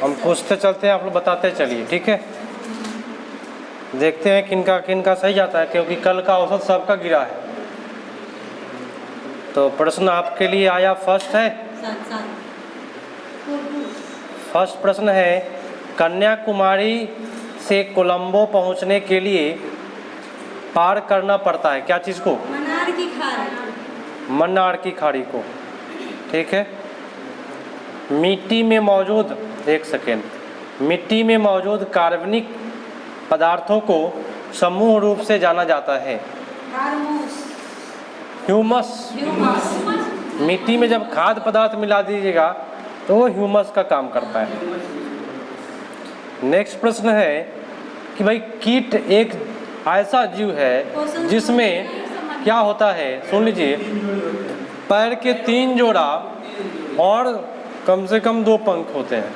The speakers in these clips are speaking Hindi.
हम पूछते चलते हैं, आप लोग बताते चलिए, ठीक है। देखते हैं किनका किनका सही जाता है, क्योंकि कल का औसत सबका गिरा है। तो प्रश्न आपके लिए आया, फर्स्ट है, फर्स्ट प्रश्न है, कन्याकुमारी से कोलंबो पहुंचने के लिए पार करना पड़ता है क्या चीज़ को? मन्नार की खाड़ी। मन्नार की खाड़ी को, ठीक है। मिट्टी में मौजूद, एक सेकेंड, मिट्टी में मौजूद कार्बनिक पदार्थों को समूह रूप से जाना जाता है ह्यूमस। मिट्टी में जब खाद्य पदार्थ मिला दीजिएगा तो वो ह्यूमस का काम करता है। नेक्स्ट प्रश्न है कि भाई कीट एक ऐसा जीव है जिसमें क्या होता है, सुन लीजिए, पैर के 3 जोड़ा और कम से कम 2 पंख होते हैं।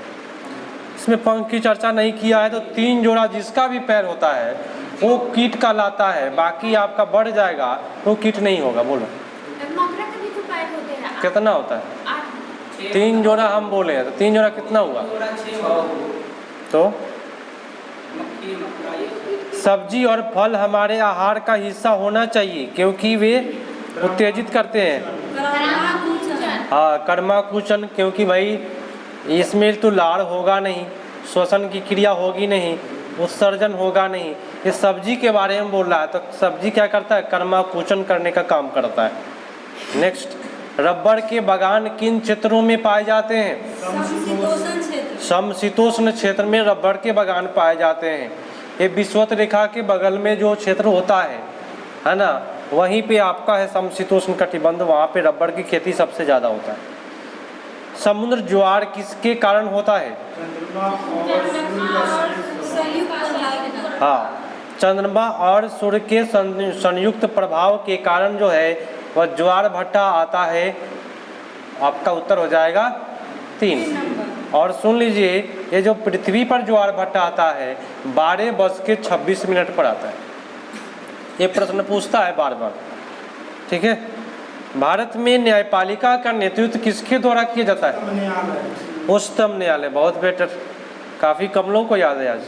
इसमें पंख की चर्चा नहीं किया है, तो 3 जोड़ा जिसका भी पैर होता है वो कीट कहलाता है। बाकी आपका बढ़ जाएगा तो कीट नहीं होगा। बोलो कितना होता है? 3 जोड़ा हम बोले हैं, तो 3 जोड़ा कितना हुआ? तो सब्जी और फल हमारे आहार का हिस्सा होना चाहिए क्योंकि वे उत्तेजित करते हैं, हाँ, कर्माकुचन, क्योंकि भाई इसमें तो लाड़ होगा नहीं, श्वसन की क्रिया होगी नहीं, उत्सर्जन होगा नहीं। ये सब्जी के बारे में बोल रहा है, तो सब्जी क्या करता है? कर्माकुचन करने का काम करता है। नेक्स्ट, रबड़ के बागान किन क्षेत्रों में पाए जाते हैं? समशीतोष्ण क्षेत्र में रबड़ के बागान पाए जाते हैं। ये विषुवत रेखा के बगल में जो क्षेत्र होता है ना, वहीं पे आपका है समशीतोष्ण कटिबंध, वहाँ पे रबड़ की खेती सबसे ज़्यादा होता है। समुद्र ज्वार किसके कारण होता है? हाँ, चंद्रमा और सूर्य के संयुक्त प्रभाव के कारण जो है वह ज्वार भट्टा आता है। आपका उत्तर हो जाएगा 3। और सुन लीजिए, ये जो पृथ्वी पर ज्वार भट्टा आता है 12:26 पर आता है। ये प्रश्न पूछता है बार बार, ठीक है। भारत में न्यायपालिका का नेतृत्व किसके द्वारा किया जाता है? उच्चतम न्यायालय। बहुत बेटर, काफ़ी कम लोगों को याद है आज।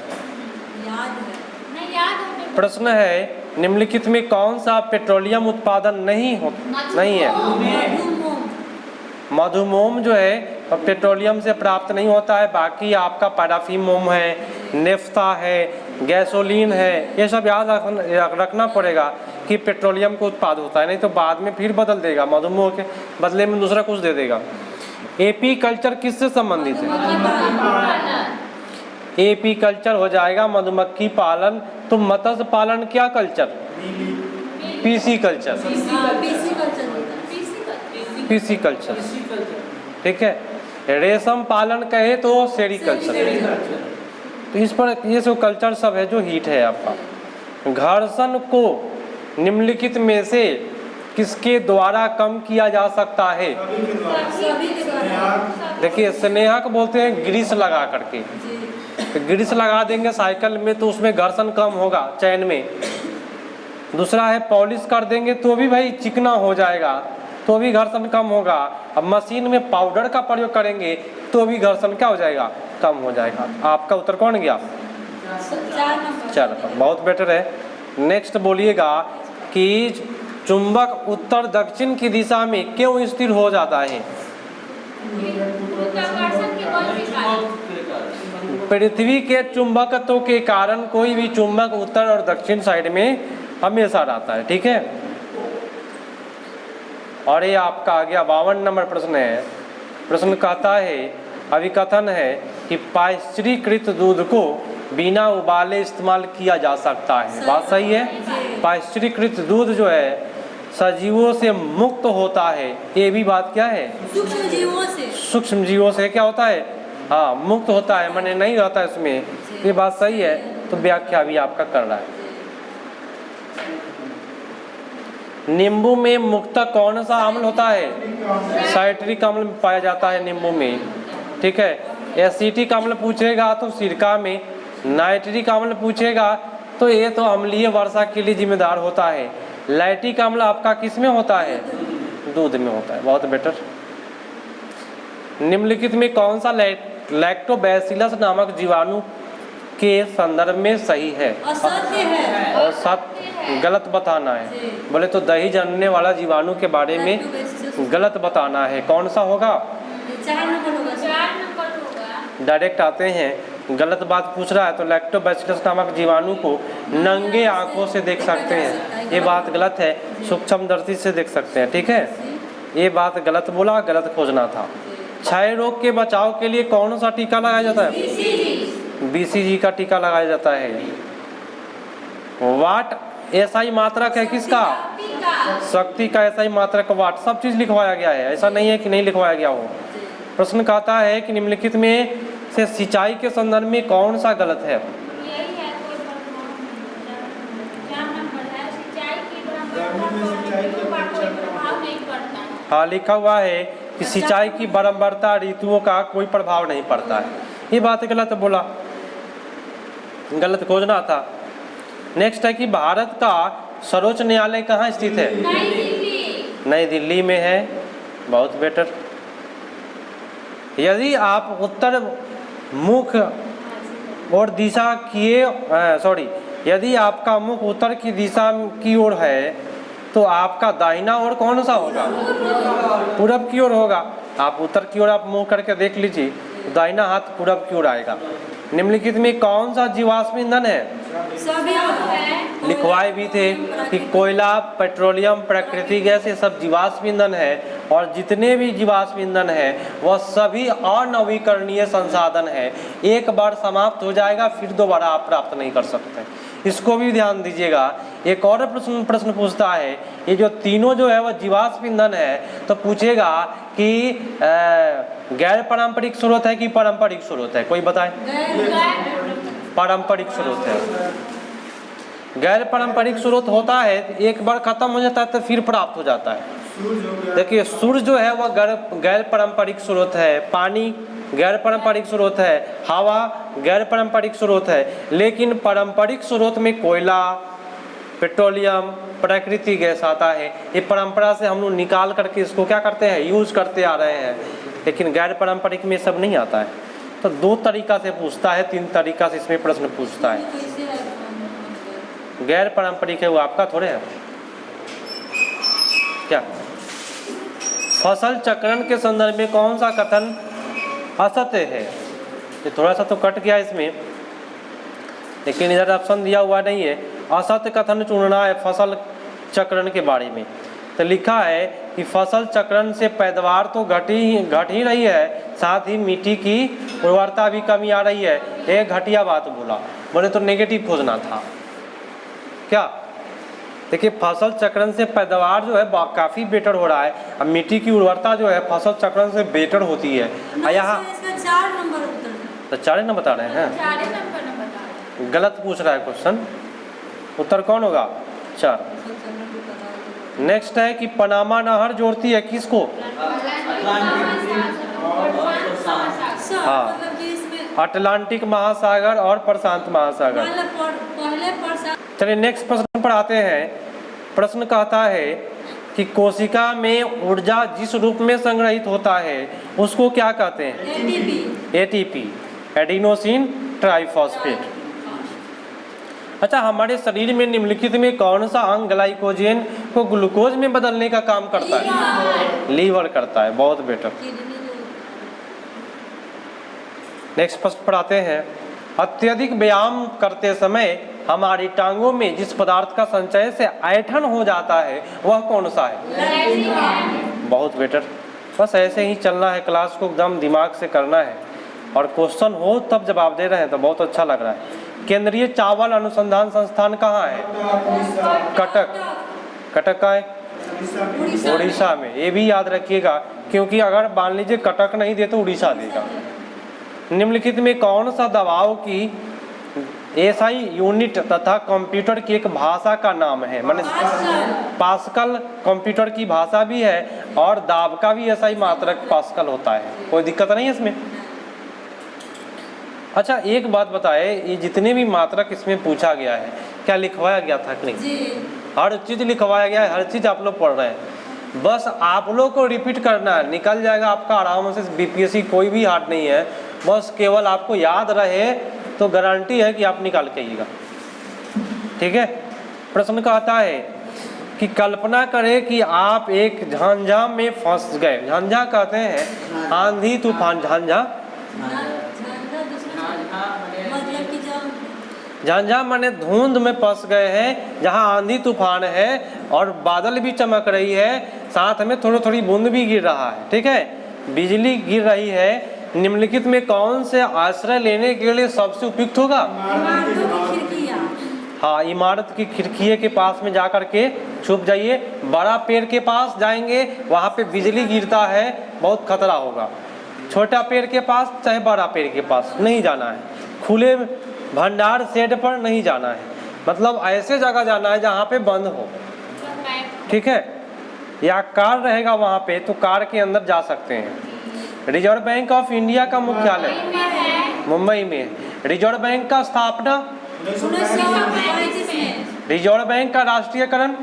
प्रश्न है, निम्नलिखित में कौन सा पेट्रोलियम उत्पादन नहीं है? मधुमोम जो है पेट्रोलियम से प्राप्त नहीं होता है। बाकी आपका पैराफिन मोम है, नेफ्ता है, गैसोलीन है, ये सब याद रखना पड़ेगा कि पेट्रोलियम का उत्पाद होता है, नहीं तो बाद में फिर बदल देगा, मधुमोम के बदले में दूसरा कुछ दे देगा। एपी कल्चर किससे संबंधित है? एपी कल्चर हो जाएगा मधुमक्खी पालन। तो मत्स्य पालन क्या culture? PC culture. PC culture, ठीक है। रेशम पालन कहे तो सेरीकल्चर। तो इस पर ये सब कल्चर सब है जो हीट है आपका। घर्षण को निम्नलिखित में से किसके द्वारा कम किया जा सकता है? देखिए, स्नेहक बोलते हैं ग्रीस लगा करके। तो ग्रीस लगा देंगे साइकिल में तो उसमें घर्षण कम होगा चैन में। दूसरा है पॉलिश कर देंगे तो भी भाई चिकना हो जाएगा, तो भी घर्षण कम होगा। अब मशीन में पाउडर का प्रयोग करेंगे तो भी घर्षण क्या हो जाएगा? कम हो जाएगा। आपका उत्तर कौन गया? 4 नंबर। बहुत बेटर है। नेक्स्ट बोलिएगा कि चुंबक उत्तर दक्षिण की दिशा में क्यों स्थिर हो जाता है? पृथ्वी के चुंबकत्व के कारण कोई भी चुंबक उत्तर और दक्षिण साइड में हमेशा रहता है, ठीक है। और ये आपका आ गया 52 नंबर प्रश्न है। प्रश्न कहता है, अभिकथन है कि पाश्चरीकृत दूध को बिना उबाले इस्तेमाल किया जा सकता है। बात सही है? पाश्चरीकृत दूध जो है सजीवों से मुक्त होता है। ये भी बात क्या है? सूक्ष्म जीवों से। सूक्ष्म जीवों से क्या होता है? हाँ, मुक्त होता है, माने नहीं रहता है इसमें। ये बात सही है, तो व्याख्या भी आपका कर रहा है। नींबू में मुख्यतः कौन सा अम्ल होता है? साइट्रिक अम्ल पाया जाता है नींबू में, ठीक है। एसिटिक अम्ल पूछेगा तो सिरका में, नाइट्रिक अम्ल पूछेगा तो ये तो अम्लीय वर्षा के लिए जिम्मेदार होता है। लैक्टिक अम्ल आपका किस में होता है? दूध में होता है। बहुत बेटर। निम्नलिखित में कौन सा लैक्टोबैसिलस नामक जीवाणु के संदर्भ में सही है। असत्य है। और सत्य गलत बताना है। बोले तो दही जमने वाला जीवाणु के बारे में गलत बताना है। कौन सा होगा? 4 नंबर होगा। 4 नंबर होगा। डायरेक्ट आते हैं, गलत बात पूछ रहा है तो लैक्टोबैसिलस नामक जीवाणु को नंगे आंखों से देख सकते हैं, ये बात गलत है। सूक्ष्मदर्शी से देख सकते हैं, ठीक है। ये बात गलत बोला, गलत खोजना था। क्षय रोग के बचाव के लिए कौन सा टीका लगाया जाता है? BCG का टीका लगाया जाता है। वाट SI मात्रक है किसका? शक्ति का SI मात्रक वाट। सब चीज लिखवाया गया है, ऐसा नहीं है कि नहीं लिखवाया गया हो। प्रश्न कहता है कि निम्नलिखित में से सिंचाई के संदर्भ में कौन सा गलत है? हाँ, लिखा हुआ है कि सिंचाई की बारंबारता ऋतुओं का कोई प्रभाव नहीं पड़ता है। ये बात गलत बोला, गलत खोजना था। नेक्स्ट है कि भारत का सर्वोच्च न्यायालय कहाँ स्थित है? नई दिल्ली में है। बहुत बेटर। यदि आप उत्तर मुख और दिशा किए यदि आपका मुख उत्तर की दिशा की ओर है तो आपका दाहिना ओर कौन सा होगा? पूरब की ओर होगा। आप उत्तर की ओर आप मुंह करके देख लीजिए, दाहिना हाथ पूरब की ओर आएगा। निम्नलिखित में कौन सा जीवाश्म ईंधन है? लिखवाए भी थे कि कोयला, पेट्रोलियम, प्राकृतिक गैस, ये सब जीवाश्म ईंधन है। और जितने भी जीवाश्म ईंधन है वह सभी अनवीकरणीय संसाधन है। एक बार समाप्त हो जाएगा फिर दोबारा आप प्राप्त नहीं कर सकते। इसको भी ध्यान दीजिएगा। एक और प्रश्न पूछता है, ये जो तीनों जो है वह जीवाश्म ईंधन है, तो पूछेगा कि गैर पारंपरिक स्रोत है कि पारंपरिक स्रोत है? कोई बताए। पारंपरिक स्रोत है। गैर पारंपरिक स्रोत होता है एक बार खत्म हो जाता है तो फिर प्राप्त हो जाता है। देखिए, सूर्य जो है वह गैर पारंपरिक स्रोत है, पानी गैर पारंपरिक स्रोत है, हवा गैर पारंपरिक स्रोत है। लेकिन पारंपरिक स्रोत में कोयला, पेट्रोलियम, प्राकृतिक गैस आता है। ये परंपरा से हम लोग निकाल करके इसको क्या करते हैं? यूज करते आ रहे हैं। लेकिन गैर पारंपरिक में सब नहीं आता है। तो 2 तरीका से पूछता है, 3 तरीका से इसमें प्रश्न पूछता है। गैर पारंपरिक है वो आपका थोड़े है क्या? फसल चक्रण के संदर्भ में कौन सा कथन असत्य है? ये थोड़ा सा तो कट गया इसमें, लेकिन इधर ऑप्शन दिया हुआ नहीं है। असत्य कथन चुनना है फसल चक्रण के बारे में। तो लिखा है कि फसल चक्रण से पैदावार तो घट ही रही है, साथ ही मिट्टी की उर्वरता भी कमी आ रही है। एक घटिया बात बोले तो नेगेटिव खोजना था क्या? देखिए, फसल चक्रण से पैदावार जो है काफ़ी बेटर हो रहा है। अब मिट्टी की उर्वरता जो है फसल चक्रण से बेटर होती है। यहाँ 4 नंबर उत्तर तो 4 नंबर बता रहे हैं। गलत पूछ रहा है क्वेश्चन। उत्तर कौन होगा? 4। नेक्स्ट है कि पनामा नहर जोड़ती है किसको? हाँ, अटलांटिक महासागर और प्रशांत महासागर। चलिए नेक्स्ट प्रश्न पर आते हैं। प्रश्न कहता है कि कोशिका में ऊर्जा जिस रूप में संग्रहित होता है उसको क्या कहते हैं? ATP, adenosine triphosphate. अच्छा, हमारे शरीर में निम्नलिखित में कौन सा अंग ग्लाइकोजन को ग्लूकोज में बदलने का काम करता है? लीवर करता है। बहुत बेटर। नेक्स्ट प्रश्न पर आते हैं। अत्यधिक व्यायाम करते समय हमारी टांगों में जिस पदार्थ का संचय से ऐंठन हो जाता है वह कौन सा है? बहुत बेटर। बस ऐसे ही चलना है, क्लास को एकदम दिमाग से करना है। और क्वेश्चन हो तब जवाब दे रहे हैं तो बहुत अच्छा लग रहा है। केंद्रीय चावल अनुसंधान संस्थान कहाँ है? कटक। कटक का है उड़ीसा में। ये भी याद रखिएगा, क्योंकि अगर मान लीजिए कटक नहीं दे तो उड़ीसा देगा। निम्नलिखित में कौन सा दबाव की SI यूनिट तथा कंप्यूटर की एक भाषा का नाम है? माने पास्कल कंप्यूटर की भाषा भी है और दाब का भी SI मात्रक पास्कल होता है। कोई दिक्कत नहीं है इसमें। अच्छा, एक बात बताए, ये जितने भी मात्रक इसमें पूछा गया है क्या लिखवाया गया था कि नहीं? हर चीज़ लिखवाया गया है, हर चीज़ आप लोग पढ़ रहे हैं। बस आप लोग को रिपीट करना है, निकल जाएगा आपका आराम से। BPSC कोई भी हार्ड नहीं है, बस केवल आपको याद रहे तो गारंटी है कि आप निकाल के आइएगा। ठीक है। प्रश्न कहता है कि कल्पना करें कि आप एक झांझा में फंस गए। झांझा कहते हैं आंधी तूफान। झांझा मतलब कि जब झांझा माने धुंध में फंस गए हैं, जहां आंधी तूफान है और बादल भी चमक रही है, साथ में थोड़ी थोड़ी बूंद भी गिर रहा है। ठीक है, बिजली गिर रही है। निम्नलिखित में कौन से आश्रय लेने के लिए सबसे उपयुक्त होगा? इमारतों की खिड़कियाँ। हाँ, इमारत की खिड़की के पास में जा कर के छुप जाइए। बड़ा पेड़ के पास जाएंगे, वहाँ पे बिजली गिरता है, बहुत खतरा होगा। छोटा पेड़ के पास चाहे बड़ा पेड़ के पास नहीं जाना है। खुले भंडार शेड पर नहीं जाना है, मतलब ऐसे जगह जाना है जहाँ पे बंद हो। ठीक है, या कार रहेगा वहाँ पे तो कार के अंदर जा सकते हैं। रिजर्व बैंक ऑफ इंडिया का मुख्यालय मुंबई में है। रिजर्व बैंक का स्थापना 1935 में। रिजर्व बैंक का राष्ट्रीयकरण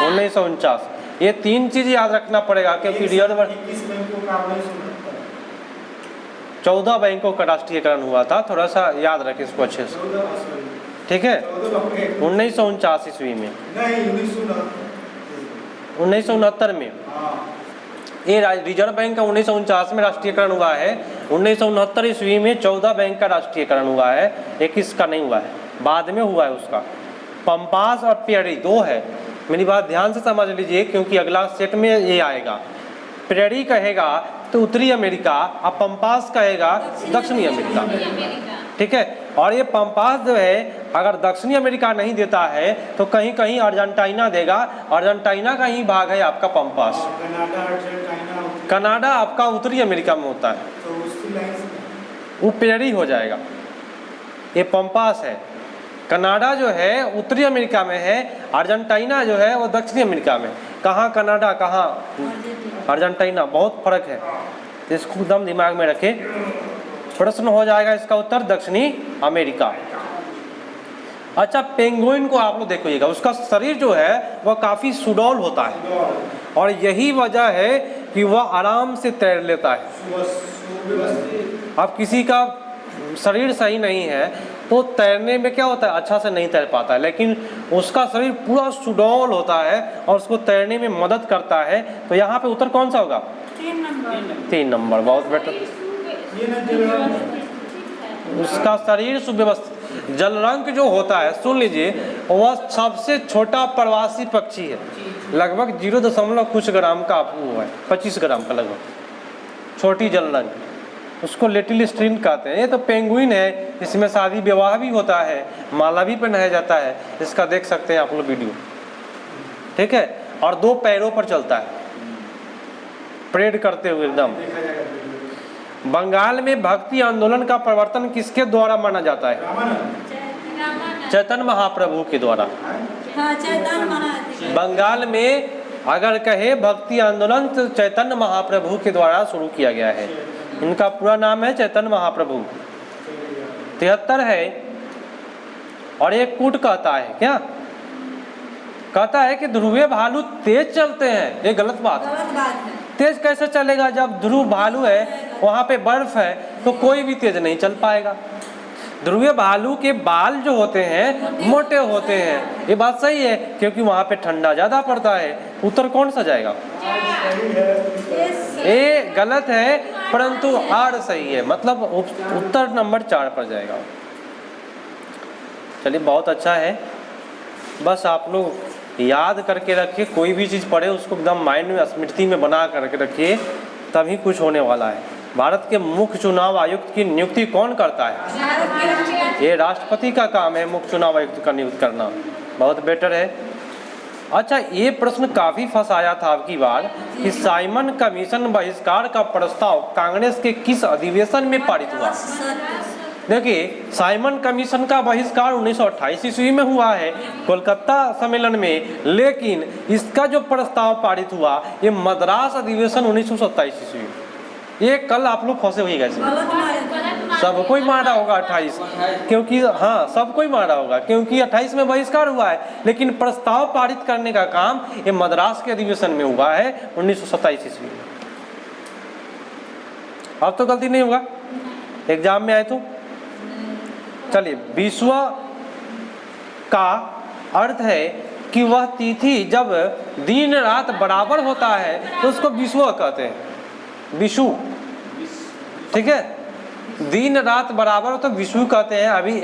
1949। ये 3 चीज याद रखना पड़ेगा क्योंकि रिजर्व 14 बैंकों का राष्ट्रीयकरण हुआ था। थोड़ा सा याद रखें इसको अच्छे से। ठीक है, 1949 ईस्वी में, 1969 में। ये रिजर्व बैंक का 1949 में राष्ट्रीयकरण हुआ है। 1969 ईस्वी में 14 बैंक का राष्ट्रीयकरण हुआ है, 21 का नहीं हुआ है, बाद में हुआ है उसका। पंपास और प्रेरी 2 है। मेरी बात ध्यान से समझ लीजिए क्योंकि अगला सेट में ये आएगा। प्रेरी कहेगा तो उत्तरी अमेरिका, और पंपास कहेगा दक्षिणी अमेरिका। ठीक है, और ये पंपास जो है अगर दक्षिणी अमेरिका नहीं देता है तो कहीं कहीं अर्जेंटीना देगा। अर्जेंटीना का ही भाग है आपका पंपास। कनाडा आपका उत्तरी अमेरिका में होता है, वो प्रेरी हो जाएगा। ये पंपास है। कनाडा जो है उत्तरी अमेरिका में है, अर्जेंटीना जो है वो दक्षिणी अमेरिका में। कहाँ कनाडा, कहाँ अर्जेंटीना, बहुत फर्क है। तो इसको एकदम दिमाग में रखें। प्रश्न हो जाएगा इसका उत्तर दक्षिणी अमेरिका। अच्छा, पेंगुइन को आप लोग देखिएगा, उसका शरीर जो है वह काफ़ी सुडौल होता है और यही वजह है कि वह आराम से तैर लेता है। अब किसी का शरीर सही नहीं है तो तैरने में क्या होता है, अच्छा से नहीं तैर पाता है, लेकिन उसका शरीर पूरा सुडौल होता है और उसको तैरने में मदद करता है। तो यहाँ पे उत्तर कौन सा होगा? 3 नंबर, बहुत बेटर। उसका शरीर सुव्यवस्थित। जलरंक जो होता है, सुन लीजिए, वह सबसे छोटा प्रवासी पक्षी है। लगभग 0. कुछ ग्राम का वो है, 25 ग्राम का लगभग छोटी जलरंक। उसको लिटिल स्ट्रिन कहते हैं। ये तो पेंगुइन है, इसमें शादी विवाह भी होता है, माला भी पहनाया जाता है। इसका देख सकते हैं आप लोग वीडियो। ठीक है, और 2 पैरों पर चलता है, परेड करते हुए एकदम। बंगाल में भक्ति आंदोलन का प्रवर्तन किसके द्वारा माना जाता है? चैतन्य महाप्रभु के द्वारा। हाँ, चैतन्य महाप्रभु। बंगाल में अगर कहे भक्ति आंदोलन तो चैतन्य महाप्रभु के द्वारा शुरू किया गया है। इनका पूरा नाम है चैतन्य महाप्रभु। 73 है। और एक कूट कहता है, क्या कहता है कि ध्रुवीय भालू तेज चलते हैं। ये गलत बात है। गलत बात है। तेज कैसे चलेगा? जब ध्रुव भालू है, वहाँ पे बर्फ है, तो कोई भी तेज नहीं चल पाएगा। ध्रुवीय भालू के बाल जो होते हैं मोटे होते हैं। ये बात सही है क्योंकि वहाँ पे ठंडा ज़्यादा पड़ता है। उत्तर कौन सा जाएगा? ये गलत है, परंतु आर सही है, मतलब उत्तर नंबर 4 पर जाएगा। चलिए, बहुत अच्छा है। बस आप लोग याद करके रखिए, कोई भी चीज़ पढ़े उसको एकदम माइंड में, स्मृति में बना करके रखिए, तभी कुछ होने वाला है। भारत के मुख्य चुनाव आयुक्त की नियुक्ति कौन करता है? ये राष्ट्रपति का काम है मुख्य चुनाव आयुक्त का नियुक्त करना। बहुत बेटर है। अच्छा, ये प्रश्न काफ़ी फंसाया था अब की बार कि साइमन कमीशन बहिष्कार का प्रस्ताव कांग्रेस के किस अधिवेशन में पारित हुआ? देखिए, साइमन कमीशन का बहिष्कार 1928 ईस्वी में हुआ है, कोलकाता सम्मेलन में, लेकिन इसका जो प्रस्ताव पारित हुआ ये मद्रास अधिवेशन 1927 ईस्वी में। ये कल आप लोग फंसे हुए गए, सबको ही मारा होगा 28, क्योंकि हाँ सबको ही मारा होगा क्योंकि 28 में बहिष्कार हुआ है, लेकिन प्रस्ताव पारित करने का काम ये मद्रास के अधिवेशन में हुआ है 1927 ईस्वी में। अब तो गलती नहीं होगा, एग्जाम में आए तो। चलिए, विश्व का अर्थ है कि वह तिथि जब दिन रात बराबर होता है तो उसको विश्व कहते हैं, विषु। ठीक है, दिन रात बराबर हो तो विषु कहते हैं। अभी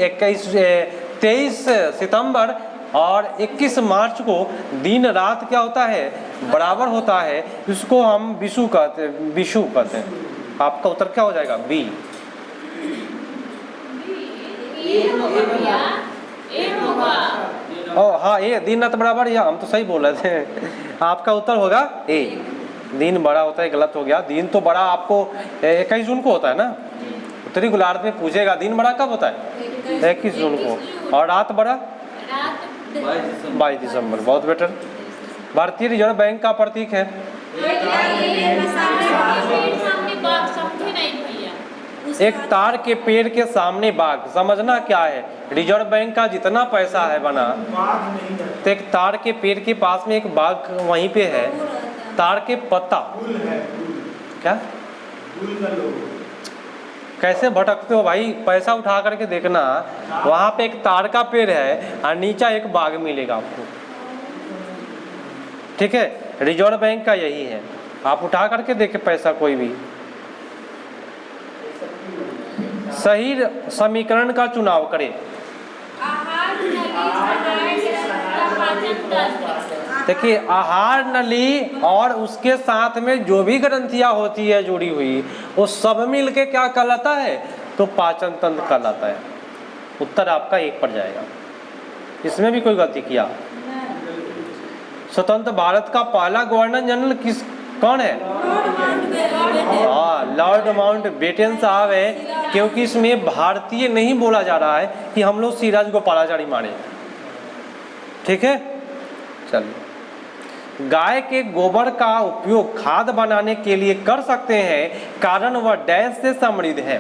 23 सितंबर और 21 मार्च को दिन रात क्या होता है, बराबर होता है, इसको हम विषु कहते हैं, विषु कहते हैं। आपका उत्तर क्या हो जाएगा, बी। ओ हाँ, ए दिन रात बराबर, या हम तो सही बोल रहे थे। आपका उत्तर होगा ए, दिन बड़ा होता है। गलत हो गया, दिन तो बड़ा आपको 21 जून को होता है ना। उत्तरी गोलार्ध में पूछेगा दिन बड़ा कब होता है, 21 जून को, और रात बड़ा 22 दिसंबर। बहुत बेटर। भारतीय रिजर्व बैंक का प्रतीक है, एक तार के पेड़ के सामने बाघ। समझना क्या है, रिजर्व बैंक का जितना पैसा है बना, तो एक तार के पेड़ के पास में एक बाघ वहीं पे है, तार के पत्ता क्या, कैसे भटकते हो भाई, पैसा उठा करके देखना, वहाँ पे एक तार का पेड़ है और नीचे एक बाघ मिलेगा आपको। ठीक है, रिजर्व बैंक का यही है, आप उठा करके देखे पैसा कोई भी। सही समीकरण का चुनाव करें। देखिए, आहार नली और उसके साथ में जो भी ग्रंथियां होती है जुड़ी हुई, वो सब मिल के क्या कहलाता है, तो पाचन तंत्र कहलाता है। उत्तर आपका 1 पर जाएगा। इसमें भी कोई गलती किया। स्वतंत्र भारत का पहला गवर्नर जनरल कौन है, हाँ, लॉर्ड माउंटबेटन साहब है, क्योंकि इसमें भारतीय नहीं बोला जा रहा है कि हम लोग सिराज गोपालाचारी माने। ठीक है, चलिए। गाय के गोबर का उपयोग खाद बनाने के लिए कर सकते हैं, कारण वह डैश से समृद्ध है।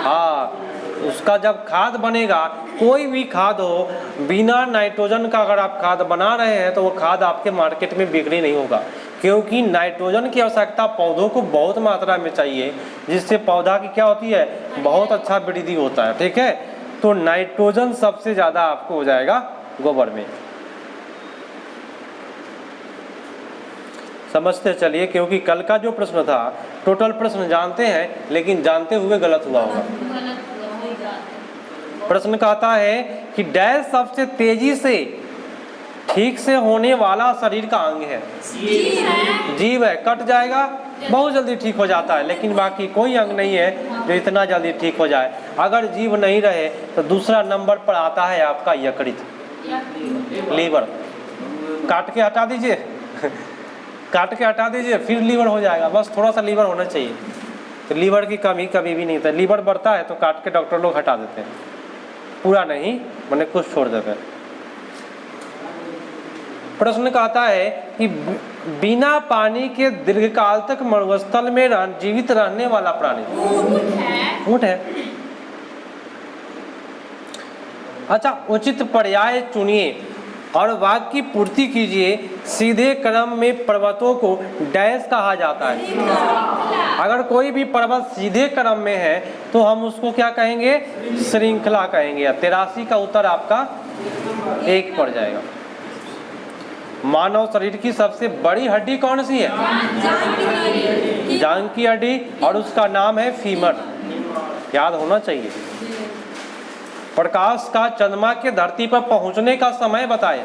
हाँ, उसका जब खाद बनेगा, कोई भी खाद हो, बिना नाइट्रोजन का अगर आप खाद बना रहे हैं तो वो खाद आपके मार्केट में बिक्री नहीं होगा, क्योंकि नाइट्रोजन की आवश्यकता पौधों को बहुत मात्रा में चाहिए, जिससे पौधा की क्या होती है, बहुत अच्छा वृद्धि होता है। ठीक है, तो नाइट्रोजन सबसे ज़्यादा आपको हो जाएगा गोबर में। समझते चलिए, क्योंकि कल का जो प्रश्न था, टोटल प्रश्न जानते हैं लेकिन जानते हुए गलत हुआ होगा। प्रश्न कहता है कि डैश सबसे तेजी से ठीक से होने वाला शरीर का अंग है, जीव है। कट जाएगा बहुत जल्दी ठीक हो जाता है, लेकिन बाकी कोई अंग नहीं है जो इतना जल्दी ठीक हो जाए। अगर जीव नहीं रहे तो दूसरा नंबर पर आता है आपका यकृत, लीवर। काट के हटा दीजिए काट के हटा दीजिए, फिर लीवर हो जाएगा। बस थोड़ा सा लीवर होना चाहिए, तो लीवर की कमी कभी भी नहीं था। लीवर बढ़ता है तो काट के डॉक्टर लोग हटा देते हैं, पूरा नहीं, मैंने कुछ छोड़ देते हैं। प्रश्न कहता है कि बिना पानी के दीर्घकाल तक मरुस्थल में जीवित रहने वाला प्राणी ऊंट है। अच्छा, उचित पर्याय चुनिए और वाक्य की पूर्ति कीजिए। सीधे क्रम में पर्वतों को डैश कहा जाता है। अगर कोई भी पर्वत सीधे क्रम में है तो हम उसको क्या कहेंगे, श्रृंखला कहेंगे। 83 का उत्तर आपका 1 पड़ जाएगा। मानव शरीर की सबसे बड़ी हड्डी कौन सी है, जांघ की हड्डी, और उसका नाम है फीमर। याद होना चाहिए। प्रकाश का चंद्रमा के धरती पर पहुंचने का समय बताएं।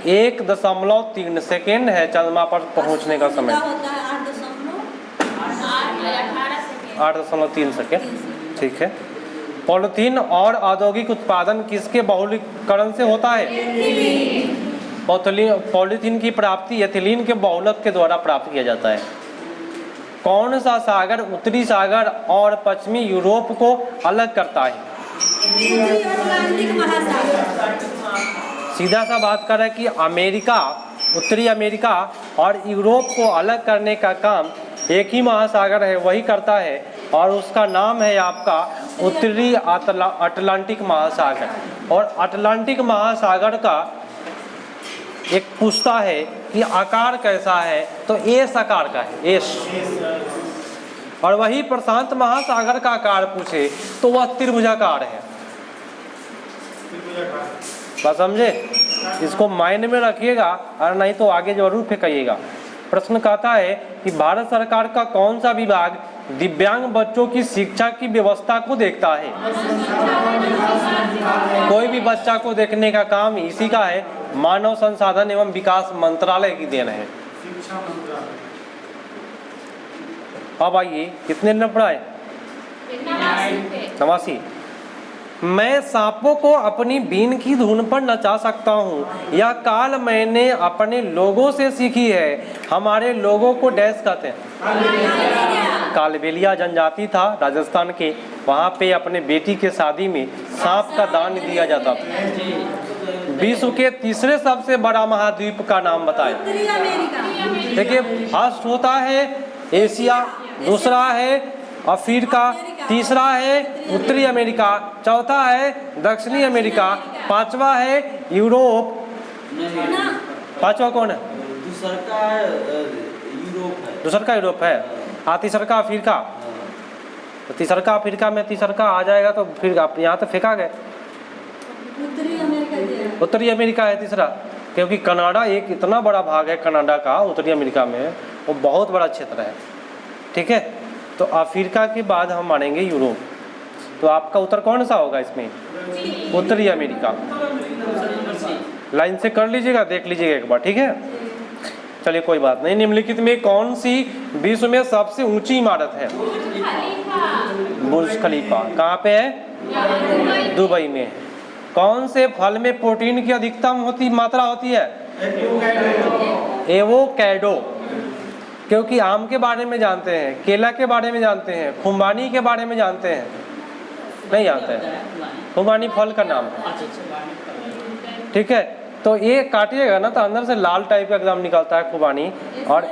1.3 सेकेंड है चंद्रमा पर पहुंचने का समय। 8.3 सेकेंड। ठीक है। पॉलीथीन और औद्योगिक उत्पादन किसके बहुलीकरण से होता है? पॉलीथीन की प्राप्ति एथिलीन के बहुलक के द्वारा प्राप्त किया जाता है। कौन सा सागर उत्तरी सागर और पश्चिमी यूरोप को अलग करता है? सीधा सा बात कर रहा है कि अमेरिका, उत्तरी अमेरिका और यूरोप को अलग करने का काम एक ही महासागर है, वही करता है, और उसका नाम है आपका उत्तरी अटलांटिक महासागर। और अटलांटिक महासागर का एक पूछता है कि आकार कैसा है, तो एस आकार का है, एस। और वही प्रशांत महासागर का आकार पूछे तो वह त्रिभुजाकार है। बात समझे? इसको माइंड में रखिएगा और नहीं तो आगे जरूर फेंकिएगा। प्रश्न कहता है कि भारत सरकार का कौन सा विभाग दिव्यांग बच्चों की शिक्षा की व्यवस्था को देखता है? कोई भी बच्चा को देखने का काम इसी का है। मानव संसाधन एवं विकास मंत्रालय की देन है। अब आइए, कितने नंबर पढ़ाए? 89। मैं सांपों को अपनी बीन की धुन पर नचा सकता हूँ। यह काल मैंने अपने लोगों से सीखी है। हमारे लोगों को डैश कहते हैं। कालबेलिया जनजाति था राजस्थान के, वहाँ पे अपने बेटी के शादी में सांप का दान दिया जाता था। विश्व के तीसरे सबसे बड़ा महाद्वीप का नाम बताएं। देखिए, फर्स्ट होता है एशिया, दूसरा है अफ्रीका, तीसरा है उत्तरी अमेरिका, चौथा है दक्षिणी अमेरिका, पांचवा है यूरोप। पांचवा कौन है? दूसरा का यूरोप है। तीसरा का अफ्रीका। तो तीसरा का अफ्रीका में तीसरा का आ जाएगा तो फिर आप यहाँ तो फेंका गए। उत्तरी अमेरिका है तीसरा, क्योंकि कनाडा एक इतना बड़ा भाग है कनाडा का उत्तरी अमेरिका में, वो बहुत बड़ा क्षेत्र है। ठीक है, तो अफ्रीका के बाद हम मानेंगे यूरोप। तो आपका उत्तर कौन सा होगा इसमें? उत्तरी अमेरिका। लाइन से कर लीजिएगा, देख लीजिएगा एक बार। ठीक है, चलिए कोई बात नहीं। निम्नलिखित में कौन सी विश्व में सबसे ऊंची इमारत है? बुर्ज खलीफा। कहाँ पे है? दुबई में। कौन से फल में प्रोटीन की अधिकतम मात्रा होती है? एवोकैडो। क्योंकि आम के बारे में जानते हैं, केला के बारे में जानते हैं, खुबानी के बारे में जानते हैं? नहीं जानते हैं। खुबानी फल का नाम है। ठीक है, तो ये काटिएगा ना तो अंदर से लाल टाइप का एकदम निकलता है खुबानी। और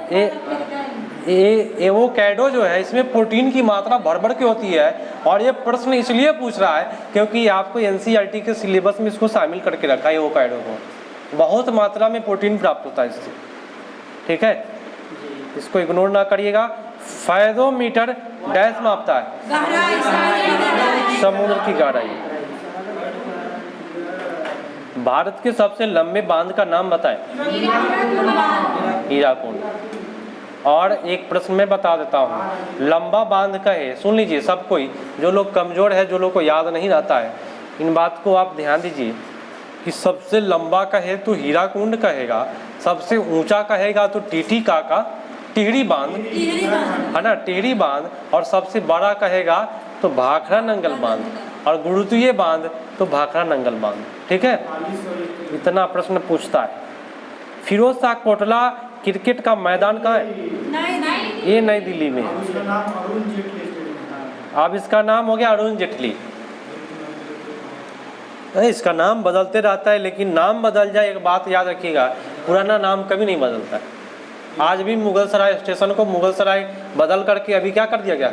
एवोकैडो जो है, इसमें प्रोटीन की मात्रा भर भर के होती है। और ये प्रश्न इसलिए पूछ रहा है क्योंकि आपको एनसीईआरटी के सिलेबस में इसको शामिल करके रखा है। एवोकैडो को बहुत मात्रा में प्रोटीन प्राप्त होता है इससे। ठीक है, इसको इग्नोर ना करिएगा। फायदोमीटर डैश मापता है समुद्र की गहराई। भारत के सबसे लंबे बांध का नाम बताएं। हीराकुंड। और एक प्रश्न में बता देता हूँ, लंबा बांध कहे, सुन लीजिए सब कोई, जो लोग कमजोर है, जो लोग को याद नहीं रहता है, इन बात को आप ध्यान दीजिए कि सबसे लंबा कहे तो हीराकुंड कहेगा, सबसे ऊंचा कहेगा तो टीटीका का टिहरी बांध है ना, टिहरी बांध। और सबसे बड़ा कहेगा तो भाखड़ा नंगल बांध, और गुरुत्वीय बांध तो भाखड़ा नंगल बांध। ठीक है, इतना प्रश्न पूछता है। फिरोज शाह कोटला क्रिकेट का मैदान कहाँ है? ये नई दिल्ली में। अब इसका नाम हो गया अरुण जेटली। इसका नाम बदलते रहता है, लेकिन नाम बदल जाए एक बात याद रखिएगा, पुराना नाम कभी नहीं बदलता है। आज भी मुगल सराय स्टेशन को मुगल सराय बदल करके अभी क्या कर दिया गया?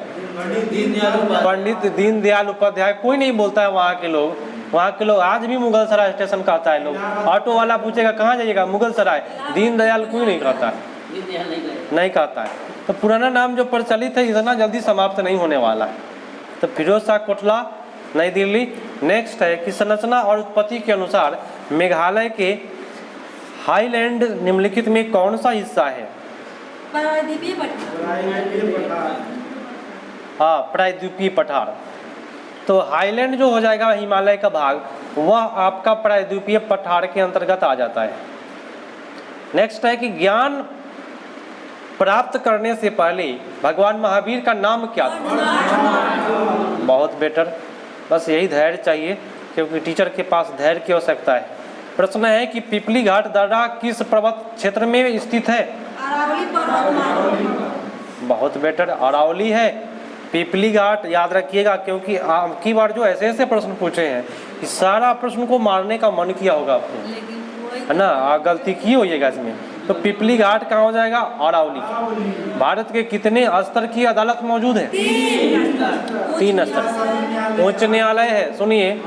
पंडित दीनदयाल उपाध्याय। कोई नहीं बोलता है वहाँ के लोग आज भी मुगल सराय स्टेशन कहता है। लोग ऑटो वाला पूछेगा कहाँ जाइएगा? मुगल सराय। दीनदयाल कोई नहीं कहता है, नहीं कहता है। तो पुराना नाम जो प्रचलित है इतना जल्दी समाप्त नहीं होने वाला है। तो फिरोज शाह कोटला, नई दिल्ली। नेक्स्ट है कि संरचना और उत्पत्ति के अनुसार मेघालय के हाईलैंड निम्नलिखित में कौन सा हिस्सा है? हाँ, प्रायद्वीपीय पठार। तो हाईलैंड जो हो जाएगा हिमालय का भाग, वह आपका प्रायद्वीपीय पठार के अंतर्गत आ जाता है। नेक्स्ट है कि ज्ञान प्राप्त करने से पहले भगवान महावीर का नाम क्या था? बहुत बेटर, बस यही धैर्य चाहिए, क्योंकि टीचर के पास धैर्य की आवश्यकता है। प्रश्न है कि पिपली घाट दर्रा किस पर्वत क्षेत्र में स्थित है? अरावली पर्वतमाला। बहुत बेटर, अरावली है। पिपली घाट याद रखिएगा, क्योंकि आपकी बार जो ऐसे प्रश्न पूछे हैं, इस सारा प्रश्न को मारने का मन किया होगा आपने, है ना? गलती की होइएगा इसमें। तो पिपली घाट कहाँ हो जाएगा? अरावली। भारत के कितने स्तर की अदालत मौजूद है? 3 स्तर। उच्च न्यायालय है, सुनिए,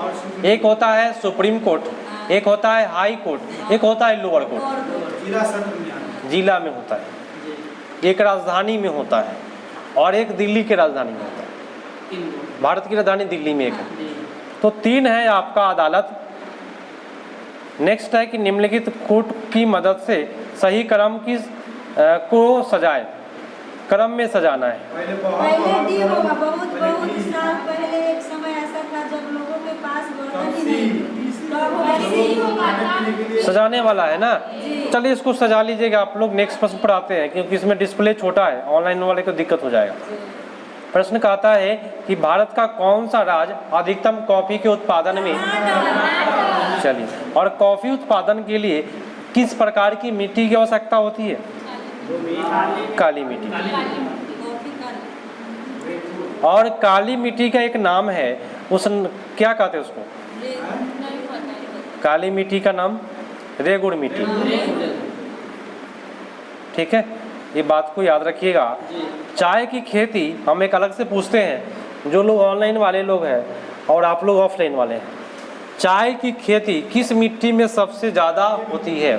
एक होता है सुप्रीम कोर्ट, एक होता है हाई कोर्ट, एक होता है लोअर कोर्ट। और को- जिला में होता है, एक राजधानी में होता है और एक दिल्ली के राजधानी में होता है। भारत की राजधानी दिल्ली में एक है। तो 3 है आपका अदालत। नेक्स्ट है कि निम्नलिखित कोर्ट की मदद से सही क्रम की को सजाए, क्रम में सजाना है। पहले डी होगा। बहुत साल पहले एक समय ऐसा था जब लोगों के पास बर्तन ही नहीं थे। तो अब वैसे ही होगा। सजाने वाला है ना। जी। चलिए इसको सजा लीजिएगा। आप लोग नेक्स्ट प्रश्न पर आते हैं क्योंकि इसमें डिस्प्ले छोटा है, ऑनलाइन वाले को दिक्कत हो जाएगा। प्रश्न कहता है कि भारत का कौन सा राज्य अधिकतम कॉफी के उत्पादन में, चलिए, और कॉफी उत्पादन के लिए किस प्रकार की मिट्टी की आवश्यकता होती है? काली मिट्टी। कॉफी का और काली मिट्टी का एक नाम है, उस क्या कहते हैं उसको? काली मिट्टी का नाम रेगुड़ मिट्टी। ठीक है, ये बात को याद रखिएगा। चाय की खेती हम एक अलग से पूछते हैं, जो लोग ऑनलाइन वाले लोग हैं और आप लोग ऑफलाइन वाले हैं। चाय की खेती किस मिट्टी में सबसे ज़्यादा होती है,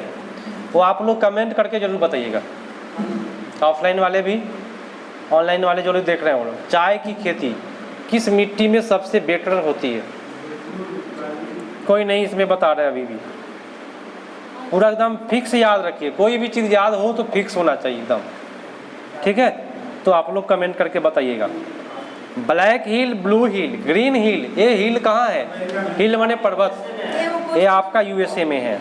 वो आप लोग कमेंट करके जरूर बताइएगा। ऑफलाइन वाले भी, ऑनलाइन वाले जो लोग देख रहे हैं वो लोग, चाय की खेती किस मिट्टी में सबसे बेटर होती है? कोई नहीं इसमें बता रहे अभी भी। पूरा एकदम फिक्स याद रखिए, कोई भी चीज़ याद हो तो फिक्स होना चाहिए एकदम। ठीक है, तो आप लोग कमेंट करके बताइएगा। ब्लैक हिल, ब्लू हिल, ग्रीन हिल, ये हिल कहाँ है? हिल माने पर्वत, ये आपका यूएसए में है।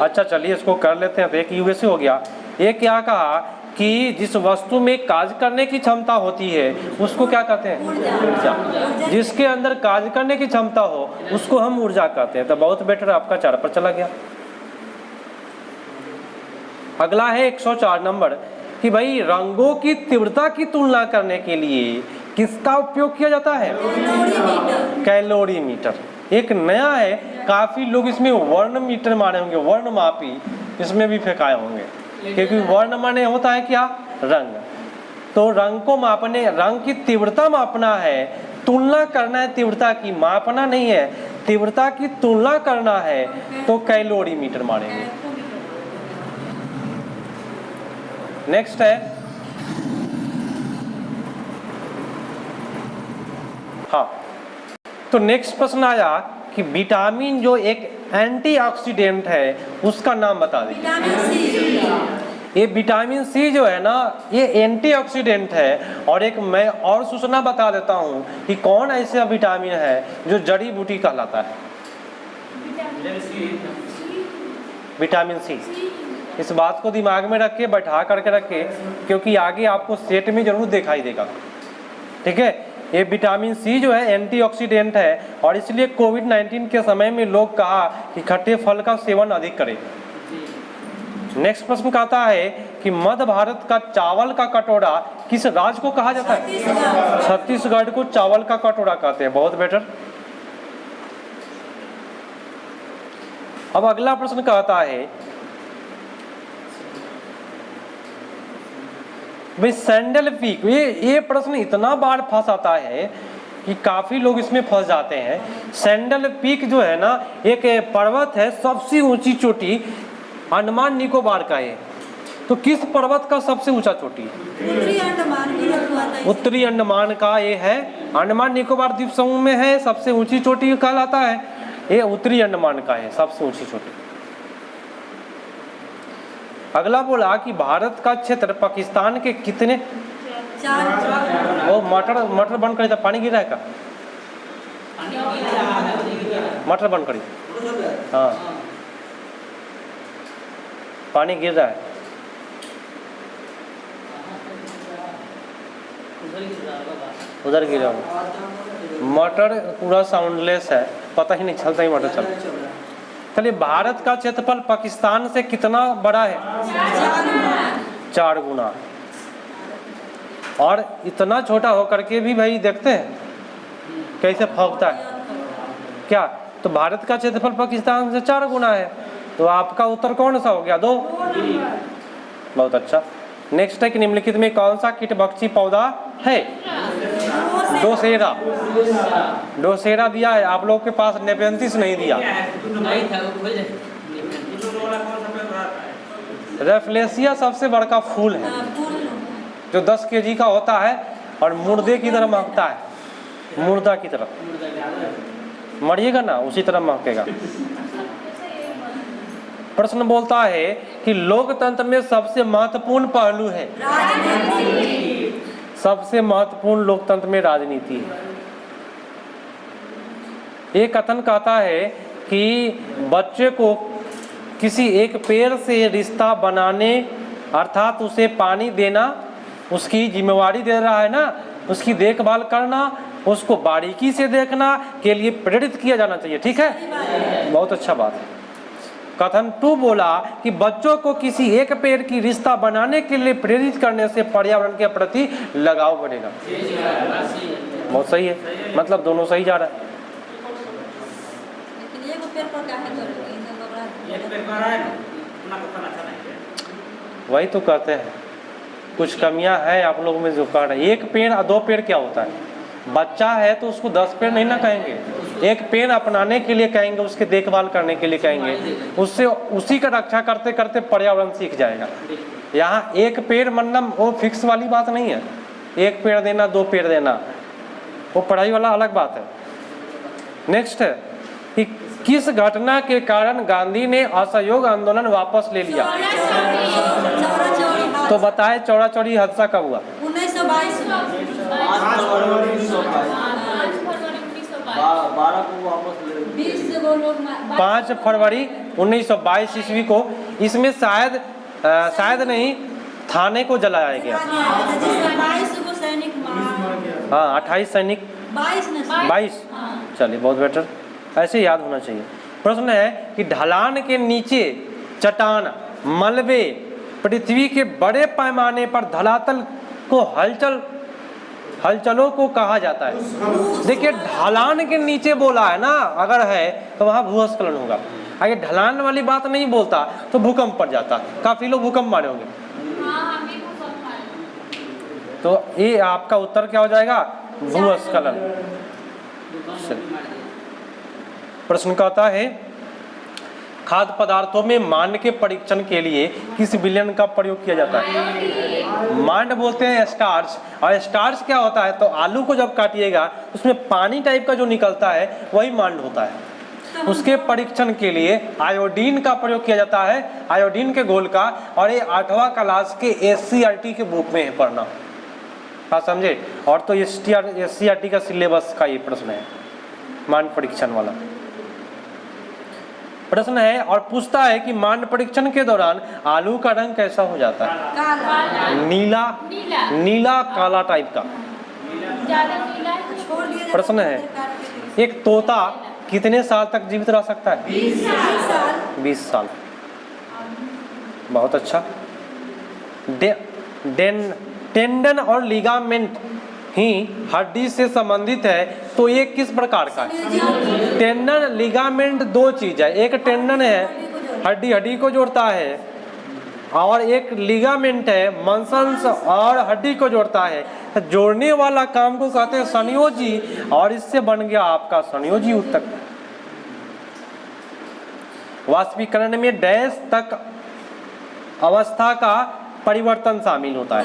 अच्छा चलिए इसको कर लेते हैं। तो एक यूएसए हो गया। ये क्या कहा कि जिस वस्तु में कार्य करने की क्षमता होती है उसको क्या कहते हैं? ऊर्जा। जिसके अंदर कार्य करने की क्षमता हो उसको हम ऊर्जा कहते हैं। तो बहुत बेटर, आपका 4 पर चला गया। अगला है 104 नंबर कि भाई रंगों की तीव्रता की तुलना करने के लिए किसका उपयोग किया जाता है? कैलोरीमीटर। एक नया है, काफ़ी लोग इसमें वर्ण मीटर माने होंगे, वर्ण मापी इसमें भी फेंकाए होंगे, क्योंकि वर्ण माने होता है क्या? रंग। तो रंग को मापने, रंग की तीव्रता मापना है, तुलना करना है, तीव्रता की मापना नहीं है, तीव्रता की तुलना करना है तो कैलोरीमीटर मानेंगे। नेक्स्ट है, हाँ, तो नेक्स्ट प्रश्न आया कि विटामिन जो एक एंटीऑक्सीडेंट है उसका नाम बता दीजिए। Vitamin C. ये विटामिन सी जो है ना, ये एंटीऑक्सीडेंट है। और एक मैं और सूचना बता देता हूँ कि कौन ऐसा विटामिन है जो जड़ी बूटी कहलाता है? Vitamin C. इस बात को दिमाग में रख के, बैठा करके रखे, क्योंकि आगे आपको सेट में जरूर दिखाई देगा। ठीक है, ये विटामिन सी जो है एंटीऑक्सीडेंट है और इसलिए कोविड-19 के समय में लोग कहा कि खट्टे फल का सेवन अधिक करें। नेक्स्ट प्रश्न कहता है कि मध्य भारत का चावल का कटोरा किस राज्य को कहा जाता है? छत्तीसगढ़ को चावल का कटोरा कहते हैं। बहुत बेटर। अब अगला प्रश्न कहता है भाई सैंडल पीक। ये प्रश्न इतना बार फंसाता है कि काफ़ी लोग इसमें फंस जाते हैं। सैंडल पीक जो है ना, एक पर्वत है, सबसे ऊंची चोटी अंडमान निकोबार का है। तो किस पर्वत का सबसे ऊंचा चोटी? उत्तरी अंडमान की रखवाता है। उत्तरी अंडमान का ये है, अंडमान निकोबार द्वीप समूह में है, सबसे ऊंची चोटी कहलाता है। ये उत्तरी अंडमान का है सबसे ऊंची चोटी। अगला बोला कि भारत का क्षेत्र पाकिस्तान के कितने? 4। वो मटर बंद करी था, पानी गिर रहा है का? मटर बंद करी। हाँ, पानी गिर रहा है। उधर गिरा हुआ मटर पूरा साउंडलेस है, पता ही नहीं चलता ही मटर चल। चलिए, भारत का क्षेत्रफल पाकिस्तान से कितना बड़ा है? 4 गुना। और इतना छोटा होकर के भी भाई देखते हैं कैसे फौकता है क्या? तो भारत का क्षेत्रफल पाकिस्तान से 4 गुना है। तो आपका उत्तर कौन सा हो गया? 2। बहुत अच्छा। नेक्स्ट है कि निम्नलिखित में कौन सा कीटभक्षी पौधा है? डोसेरा, डोसेरा दिया है आप लोग के पास, नेपेंथिस नहीं दिया। नहीं था, वो भूल जाए। रेफ्लेसिया सबसे बड़का फूल है जो 10 kg का होता है और मुर्दे की तरह महकता है, मुर्दा की तरह मरिएगा ना उसी तरह महकेगा। प्रश्न बोलता है कि लोकतंत्र में सबसे महत्वपूर्ण पहलू है, सबसे महत्वपूर्ण लोकतंत्र में राजनीति है। ये कथन कहता है कि बच्चे को किसी एक पेड़ से रिश्ता बनाने अर्थात उसे पानी देना, उसकी जिम्मेवारी दे रहा है ना, उसकी देखभाल करना, उसको बारीकी से देखना के लिए प्रेरित किया जाना चाहिए। ठीक है, बहुत अच्छा बात है। कथन 2 बोला कि बच्चों को किसी एक पेड़ की रिश्ता बनाने के लिए प्रेरित करने से पर्यावरण के प्रति लगाव बढ़ेगा। बहुत सही है, मतलब दोनों सही जा रहा है। वही तो कहते हैं, कुछ कमियां हैं आप लोगों में जो कर रहे हैं। एक पेड़ और 2 पेड़ क्या होता है? बच्चा है तो उसको 10 पेड़ नहीं ना कहेंगे, एक पेड़ अपनाने के लिए कहेंगे, उसके देखभाल करने के लिए कहेंगे, उससे उसी का रक्षा करते करते पर्यावरण सीख जाएगा। यहाँ एक पेड़ मतलब वो फिक्स वाली बात नहीं है, एक पेड़ देना 2 पेड़ देना वो पढ़ाई वाला अलग बात है। नेक्स्ट है कि किस घटना के कारण गांधी ने असहयोग आंदोलन वापस ले लिया? तो बताए चौड़ा चौड़ी हादसा कब हुआ? 1922 5 फरवरी 1922 ईस्वी को। इसमें शायद नहीं, थाने को जलाया गया। 22 सैनिक मार, हाँ 28 सैनिक, 22। चलिए बहुत बेटर, ऐसे याद होना चाहिए। प्रश्न है कि ढलान के नीचे चट्टान, मलबे, पृथ्वी के बड़े पैमाने पर धरातल को हलचलों को कहा जाता है। देखिए ढलान के नीचे बोला है ना, अगर है तो वहाँ भूस्खलन होगा। अगर ढलान वाली बात नहीं बोलता तो भूकंप पड़ जाता। काफी लोग भूकंप मारे होंगे, तो ये आपका उत्तर क्या हो जाएगा? भूस्खलन। प्रश्न कहता है खाद्य पदार्थों में मांड के परीक्षण के लिए किस विलयन का प्रयोग किया जाता है? मांड बोलते हैं स्टार्च, और स्टार्च क्या होता है? तो आलू को जब काटिएगा उसमें पानी टाइप का जो निकलता है वही मांड होता है। उसके परीक्षण के लिए आयोडीन का प्रयोग किया जाता है, आयोडीन के घोल का। और ये 8वां क्लास के SCRT के बुक में है पढ़ना, आप समझे। और तो SCRT का सिलेबस का ये प्रश्न है, मांड परीक्षण वाला प्रश्न है। और पूछता है कि मांड परीक्षण के दौरान आलू का रंग कैसा हो जाता है? नीला काला टाइप का। प्रश्न है एक तोता कितने साल तक जीवित रह सकता है? 20 साल। बहुत अच्छा। टेंडन और लिगामेंट ही हड्डी से संबंधित है, तो ये किस प्रकार का है? टेंडन लिगामेंट 2 चीज है, एक टेंडन है हड्डी को जोड़ता है, और एक लिगामेंट है मसल्स और हड्डी को जोड़ता है। जोड़ने वाला काम को कहते हैं संयोजी, और इससे बन गया आपका संयोजी ऊतक। वाष्पीकरण में डैश तक अवस्था का परिवर्तन शामिल होता है।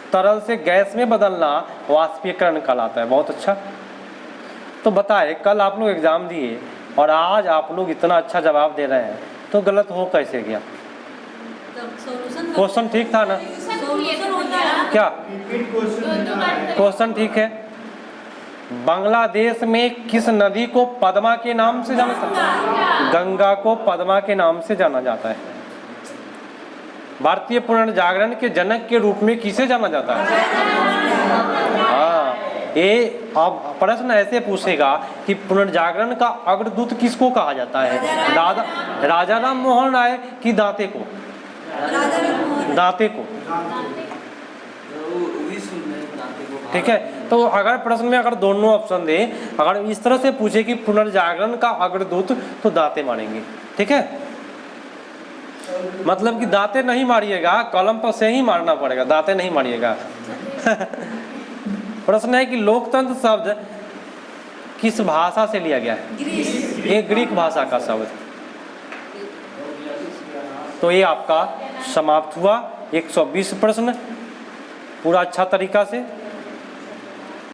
तरल से गैस में बदलना वाष्पीकरण कहलाता है। बहुत अच्छा। तो बताए कल आप लोग एग्जाम दिए और आज आप लोग इतना अच्छा जवाब दे रहे हैं, तो गलत हो कैसे गया? क्वेश्चन ठीक था ना? क्या क्वेश्चन ठीक है? बांग्लादेश में किस नदी को पद्मा के नाम से जाना जाता है? गंगा को पद्मा के नाम से जाना जाता है। भारतीय पुनर्जागरण के जनक के रूप में किसे जाना जाता है? हाँ, ये अब प्रश्न ऐसे पूछेगा कि पुनर्जागरण का अग्रदूत किसको कहा जाता है? राजा राम मोहन राय की दांते को? दांते को। ठीक है, तो अगर प्रश्न में अगर दोनों ऑप्शन दे, अगर इस तरह से पूछे कि पुनर्जागरण का अग्रदूत, तो दांते मारेंगे। ठीक है, मतलब कि दांते नहीं मारिएगा, कलम पर से ही मारना पड़ेगा, दांते नहीं मारिएगा। प्रश्न है कि लोकतंत्र शब्द किस भाषा से लिया गया है? ग्रीस। ये ग्रीक भाषा का शब्द। तो ये आपका समाप्त हुआ 120 प्रश्न पूरा अच्छा तरीका से।